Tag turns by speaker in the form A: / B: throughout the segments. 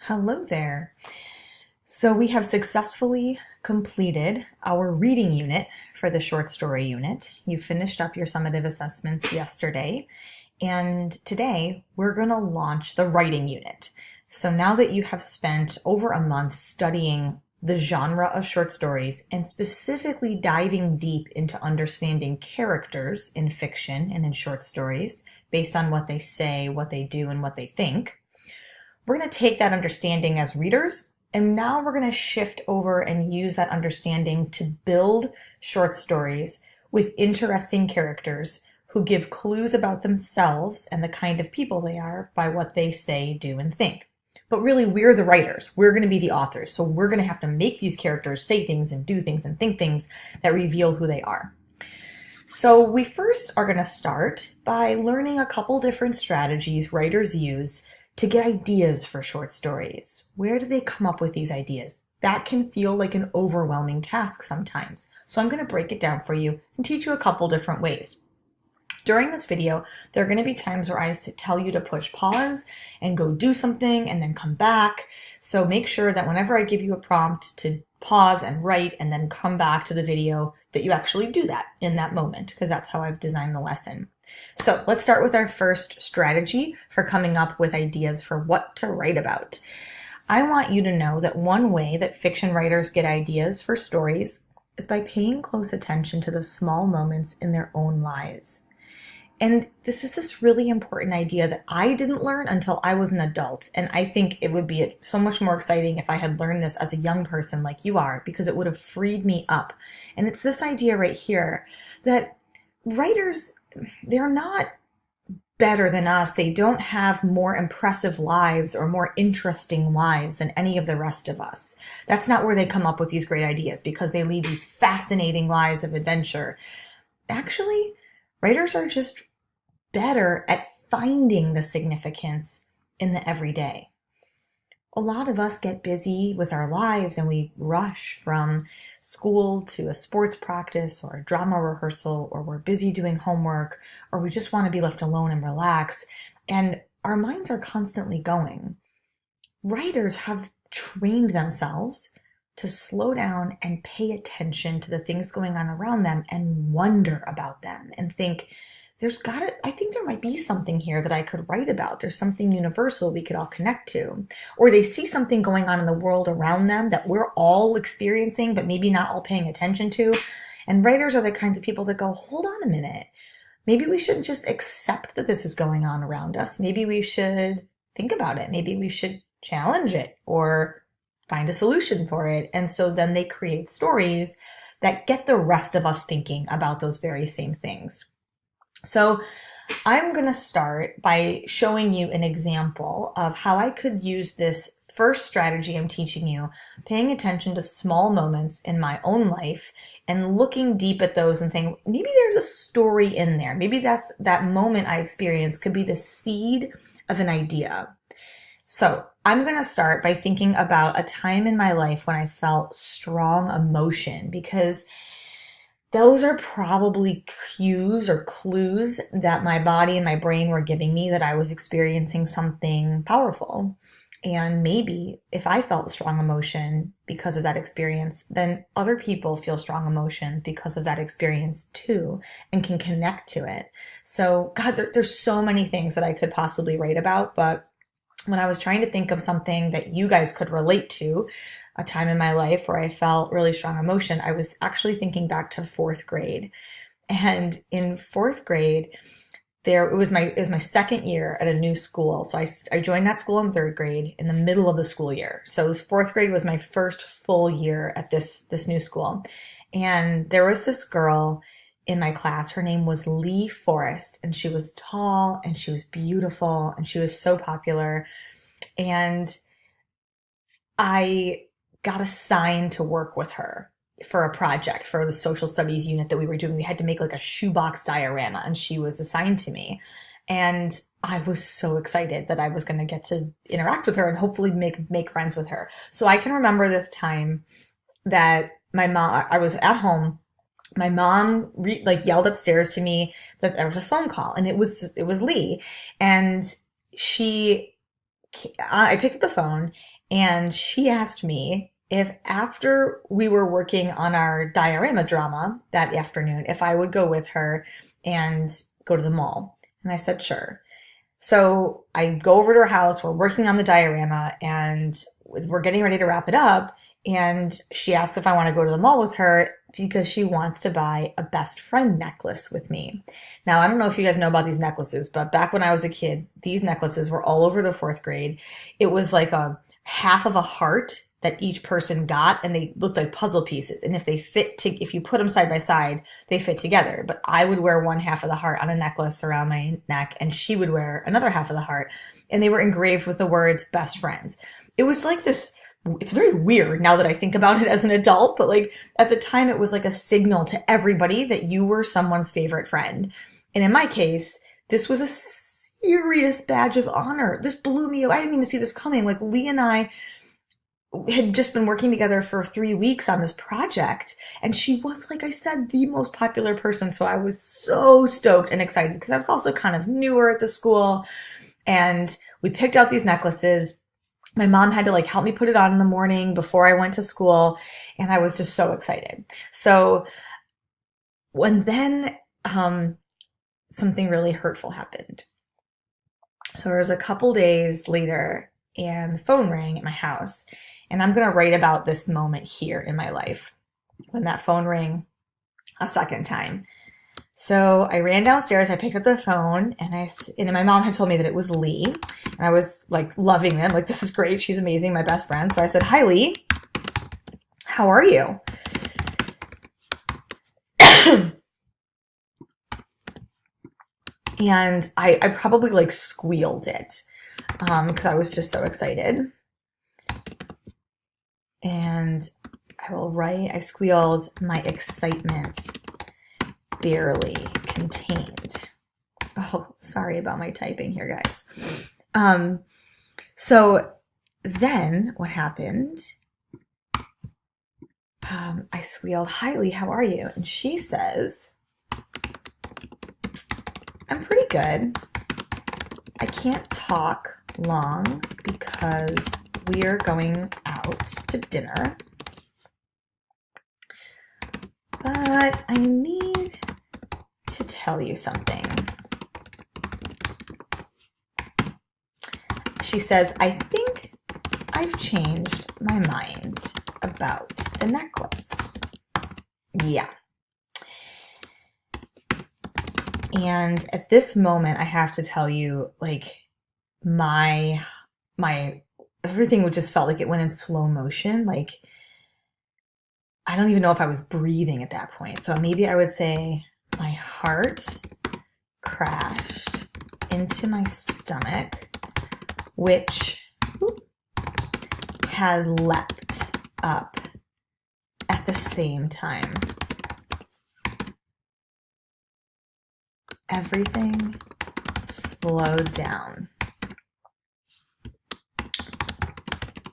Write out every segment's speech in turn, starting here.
A: Hello there. So we have successfully completed our reading unit for the short story unit. You finished up your summative assessments yesterday, and today we're going to launch the writing unit. So now that you have spent over a month studying the genre of short stories and specifically diving deep into understanding characters in fiction and in short stories based on what they say, what they do, and what they think, we're going to take that understanding as readers, and now we're going to shift over and use that understanding to build short stories with interesting characters who give clues about themselves and the kind of people they are by what they say, do, and think. But really, we're the writers. We're going to be the authors. So we're going to have to make these characters say things and do things and think things that reveal who they are. So we first are going to start by learning a couple different strategies writers use to get ideas for short stories. Where do they come up with these ideas? That can feel like an overwhelming task sometimes. So I'm going to break it down for you and teach you a couple different ways. During this video, there are going to be times where I tell you to push pause and go do something and then come back. So make sure that whenever I give you a prompt to pause and write and then come back to the video, that you actually do that in that moment, because that's how I've designed the lesson. So let's start with our first strategy for coming up with ideas for what to write about. I want you to know that one way that fiction writers get ideas for stories is by paying close attention to the small moments in their own lives. And this is this really important idea that I didn't learn until I was an adult. And I think it would be so much more exciting if I had learned this as a young person like you are, because it would have freed me up. And it's this idea right here that writers, they're not better than us. They don't have more impressive lives or more interesting lives than any of the rest of us. That's not where they come up with these great ideas, because they lead these fascinating lives of adventure. Actually, writers are just better at finding the significance in the everyday. A lot of us get busy with our lives and we rush from school to a sports practice or a drama rehearsal, or we're busy doing homework, or we just want to be left alone and relax, and our minds are constantly going. Writers have trained themselves to slow down and pay attention to the things going on around them and wonder about them and think, I think there might be something here that I could write about. There's something universal we could all connect to. Or they see something going on in the world around them that we're all experiencing, but maybe not all paying attention to. And writers are the kinds of people that go, hold on a minute. Maybe we shouldn't just accept that this is going on around us. Maybe we should think about it. Maybe we should challenge it or find a solution for it. And so then they create stories that get the rest of us thinking about those very same things. So I'm going to start by showing you an example of how I could use this first strategy I'm teaching you, paying attention to small moments in my own life and looking deep at those and thinking, maybe there's a story in there. Maybe that moment I experienced could be the seed of an idea. So I'm going to start by thinking about a time in my life when I felt strong emotion, because those are probably cues or clues that my body and my brain were giving me that I was experiencing something powerful. And maybe if I felt strong emotion because of that experience, then other people feel strong emotion because of that experience too, and can connect to it. So God, there's so many things that I could possibly write about, but when I was trying to think of something that you guys could relate to, a time in my life where I felt really strong emotion, I was actually thinking back to fourth grade. And in fourth grade, it was my second year at a new school. So I joined that school in third grade in the middle of the school year. So fourth grade was my first full year at this new school. And there was this girl in my class. Her name was Lee Forrest, and she was tall and she was beautiful and she was so popular. And I got assigned to work with her for a project for the social studies unit that we were doing. We had to make like a shoebox diorama, and she was assigned to me. And I was so excited that I was going to get to interact with her and hopefully make friends with her. So I can remember this time that I was at home. My mom yelled upstairs to me that there was a phone call, and it was Lee, and she I picked up the phone and she asked me if after we were working on our diorama drama that afternoon, if I would go with her and go to the mall. And I said, sure. So I go over to her house, we're working on the diorama, and we're getting ready to wrap it up. And she asks if I want to go to the mall with her because she wants to buy a best friend necklace with me. Now, I don't know if you guys know about these necklaces, but back when I was a kid, these necklaces were all over the fourth grade. It was like a half of a heart that each person got, and they looked like puzzle pieces. And if you put them side by side, they fit together. But I would wear one half of the heart on a necklace around my neck, and she would wear another half of the heart. And they were engraved with the words best friends. It was like this, it's very weird now that I think about it as an adult, but like at the time it was like a signal to everybody that you were someone's favorite friend. And in my case, this was a serious badge of honor. This blew me away. I didn't even see this coming. Like Lee and I had just been working together for 3 weeks on this project, and she was, like I said, the most popular person. So I was so stoked and excited because I was also kind of newer at the school, and we picked out these necklaces. My mom had to like help me put it on in the morning before I went to school, and I was just so excited. So when then something really hurtful happened. So it was a couple days later, and the phone rang at my house. And I'm going to write about this moment here in my life when that phone rang a second time. So I ran downstairs, I picked up the phone, and my mom had told me that it was Lee. And I was like loving it. Like, this is great. She's amazing, my best friend. So I said, hi, Lee. How are you? And I probably like squealed it because I was just so excited. And I squealed, my excitement barely contained. Oh, sorry about my typing here, guys. So then what happened? I squealed, hi, Lee, how are you? And she says, I'm pretty good. I can't talk long because we're going out to dinner, but I need to tell you something. She says, I think I've changed my mind about the necklace. Yeah. And at this moment, I have to tell you, like, my everything just felt like it went in slow motion. Like, I don't even know if I was breathing at that point. So maybe I would say my heart crashed into my stomach, which had leapt up at the same time. Everything slowed down.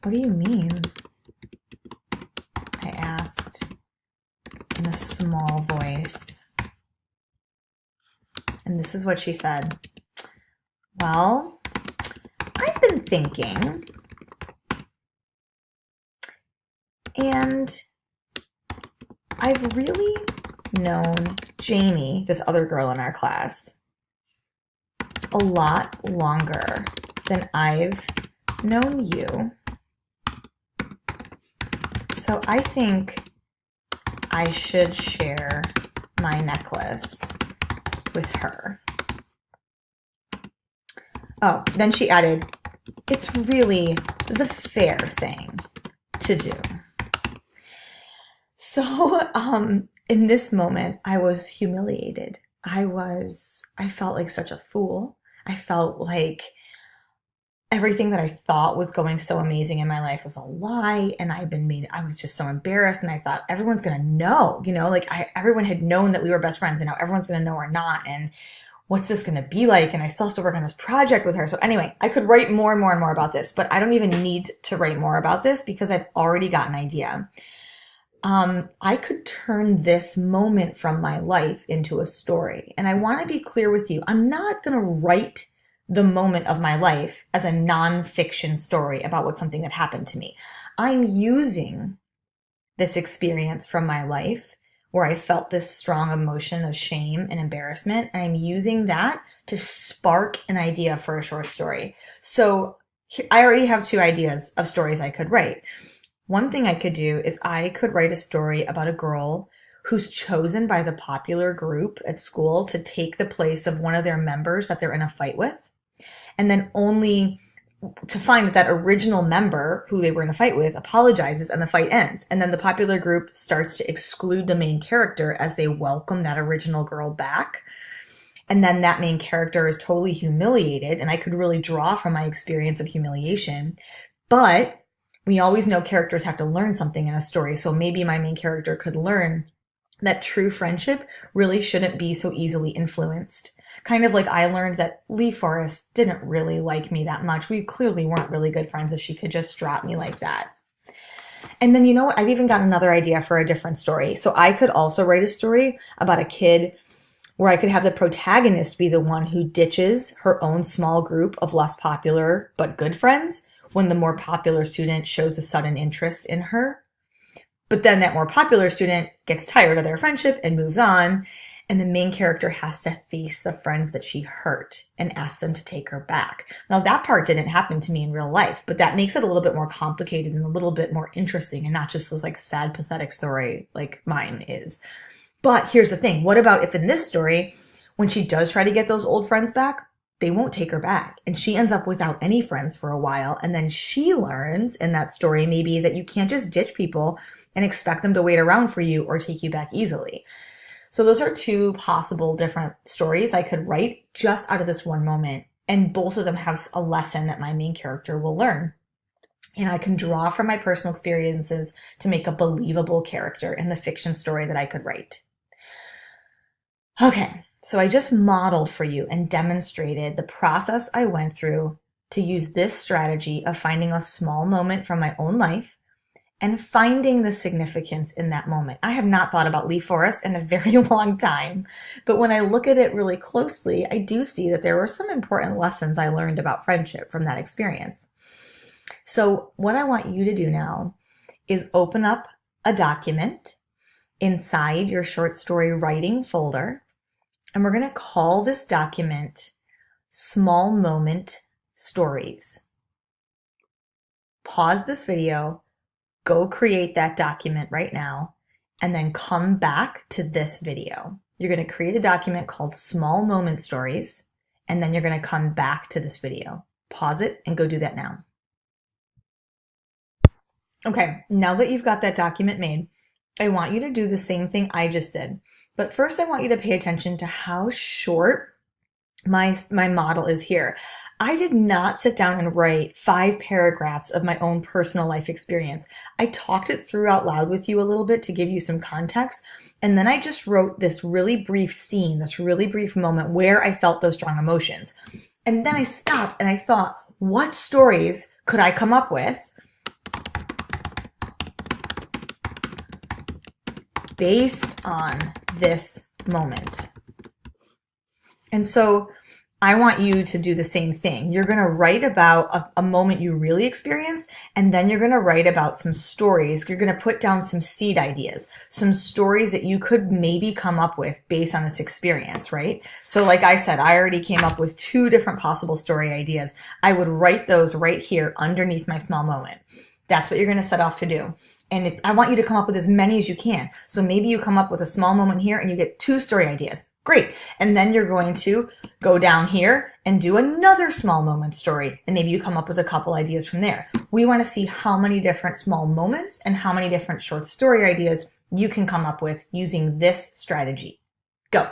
A: What do you mean? I asked in a small voice. And this is what she said. Well, I've been thinking, and I've really known Jamie, this other girl in our class, a lot longer than I've known you. So I think I should share my necklace with her. Oh, then she added, it's really the fair thing to do. So, in this moment, I was humiliated. I felt like such a fool. I felt like everything that I thought was going so amazing in my life was a lie, and I was just so embarrassed, and I thought everyone's gonna know, everyone had known that we were best friends, and now everyone's gonna know we're not, and what's this gonna be like? And I still have to work on this project with her. So anyway, I could write more and more and more about this, but I don't even need to write more about this because I've already got an idea. I could turn this moment from my life into a story. And I want to be clear with you. I'm not going to write the moment of my life as a nonfiction story about what something that happened to me. I'm using this experience from my life where I felt this strong emotion of shame and embarrassment, and I'm using that to spark an idea for a short story. So I already have 2 ideas of stories I could write. One thing I could do is I could write a story about a girl who's chosen by the popular group at school to take the place of one of their members that they're in a fight with, and then only to find that that original member who they were in a fight with apologizes and the fight ends. And then the popular group starts to exclude the main character as they welcome that original girl back. And then that main character is totally humiliated. And I could really draw from my experience of humiliation. But we always know characters have to learn something in a story. So maybe my main character could learn that true friendship really shouldn't be so easily influenced. Kind of like I learned that Lee Forrest didn't really like me that much. We clearly weren't really good friends if she could just drop me like that. And then, you know what? I've even got another idea for a different story. So I could also write a story about a kid where I could have the protagonist be the one who ditches her own small group of less popular but good friends when the more popular student shows a sudden interest in her. But then that more popular student gets tired of their friendship and moves on. And the main character has to face the friends that she hurt and ask them to take her back. Now, that part didn't happen to me in real life, but that makes it a little bit more complicated and a little bit more interesting and not just this like sad, pathetic story like mine is. But here's the thing. What about if in this story, when she does try to get those old friends back, they won't take her back and she ends up without any friends for a while. And then she learns in that story maybe that you can't just ditch people and expect them to wait around for you or take you back easily. So those are 2 possible different stories I could write just out of this one moment. And both of them have a lesson that my main character will learn. And I can draw from my personal experiences to make a believable character in the fiction story that I could write. Okay, so I just modeled for you and demonstrated the process I went through to use this strategy of finding a small moment from my own life and finding the significance in that moment. I have not thought about Lee Forrest in a very long time, but when I look at it really closely, I do see that there were some important lessons I learned about friendship from that experience. So what I want you to do now is open up a document inside your short story writing folder, and we're going to call this document Small Moment Stories. Pause this video, go create that document right now, and then come back to this video. You're going to create a document called Small Moment Stories, and then you're going to come back to this video. Pause it and go do that now. Okay, now that you've got that document made, I want you to do the same thing I just did. But first I want you to pay attention to how short my model is here. I did not sit down and write 5 paragraphs of my own personal life experience. I talked it through out loud with you a little bit to give you some context. And then I just wrote this really brief scene, this really brief moment where I felt those strong emotions. And then I stopped and I thought, what stories could I come up with based on this moment? And so I want you to do the same thing. You're going to write about a moment you really experienced, and then you're going to write about some stories. You're going to put down some seed ideas, some stories that you could maybe come up with based on this experience, right? So like I said, I already came up with 2 different possible story ideas. I would write those right here underneath my small moment. That's what you're going to set off to do. And I want you to come up with as many as you can. So maybe you come up with a small moment here and you get 2 story ideas. Great. And then you're going to go down here and do another small moment story. And maybe you come up with a couple ideas from there. We want to see how many different small moments and how many different short story ideas you can come up with using this strategy. Go.